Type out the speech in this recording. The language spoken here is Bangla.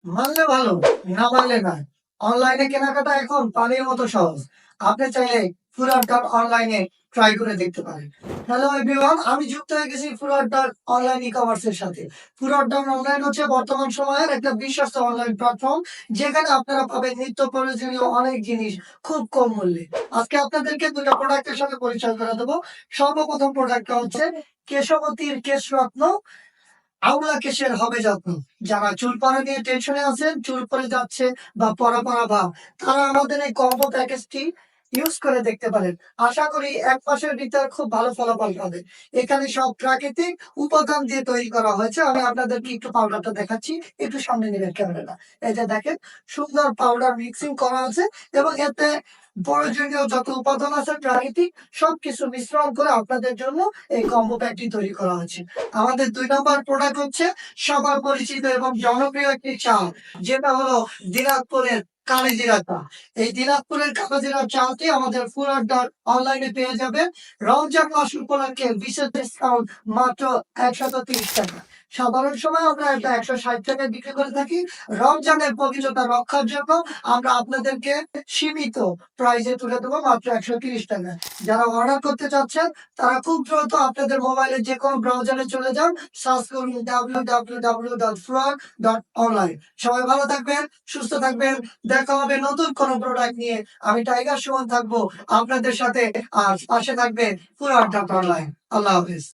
মানলে ভালো, না মানলে না। অনলাইনে কেনাকাটা এখন পানির মতো সহজ। আপনি চাইলে ফুড ডট অনলাইনে ট্রাই করে দেখতে পারেন। হ্যালো এভরিওয়ান, আমি যুক্ত হয়ে গেছি ফুড ডট অনলাইন ই-কমার্স এর সাথে। ফুড ডট অনলাইন হচ্ছে বর্তমান সময়ের একটা বিশ্বস্ত অনলাইন প্ল্যাটফর্ম, যেখানে আপনারা পাবেন নিত্য প্রয়োজনীয় অনেক জিনিস খুব কম মূল্যে। আজকে আপনাদেরকে ২ টা প্রোডাক্টের সাথে পরিচয় করে দেব। সর্বপ্রথম প্রোডাক্টটা হচ্ছে কেশবতীর কেশরত্ন আউলা কেশের হবে যত্ন। যারা চুল পড়া নিয়ে টেনশনে আছেন, চুল পড়ে যাচ্ছে বা পড়া ভাব, তারা আমাদের এই কম্বো প্যাকেজটি ইউজ করে দেখতে পারেন। আশা করি ১ মাসের ভিতর খুব ভালো ফলাফল পাবেন। এখানে সব প্রাকৃতিক উপাদান দিয়ে তৈরি করা হয়েছে। আমি আপনাদেরকে একটু পাউডারটা দেখাচ্ছি। একটু সামনে নিবেন ক্যামেরাটা। এই যে দেখেন, সুন্দর পাউডার মিক্সিং করা আছে এবং এতে প্রয়োজনীয় যত উপাদান আছে প্রাকৃতিক, সবকিছু মিশ্রণ করে আপনাদের জন্য এই কম্বো প্যাকটি তৈরি করা হয়েছে। আমাদের ২ নম্বর প্রোডাক্ট হচ্ছে সবার পরিচিত এবং জনপ্রিয় একটি চা, যেটা হলো দিনাজপুরের কালিজিরা চা। এই দিনাজপুরের কালিজিরা চাটি আমাদের ফুড ডট অনলাইনে পেয়ে যাবেন। রমজান মাস উপলক্ষে বিশেষ ডিসকাউন্ট মাত্র ৳১৩০। সাধারণ সময় আমরা এটা ৳১৬০ বিক্রি করে থাকি। রমজানের পবিত্রতা রক্ষার জন্য আমরা আপনাদেরকে সীমিত প্রাইসে তুলে দেবো মাত্র ৳১৩০। যারা অর্ডার করতে চাচ্ছেন, তারা খুব দ্রুত আপনাদের মোবাইলে যেকোনো ব্রাউজারে চলে যান, সার্চ করুন www.frog.online। সবাই ভালো থাকবেন, সুস্থ থাকবেন। দেখা হবে নতুন কোনো প্রোডাক্ট নিয়ে। আমি টাইগার সুমন থাকবো আপনাদের সাথে। আর পাশে থাকবে ফুড ডট অনলাইন। আল্লাহ হাফেজ।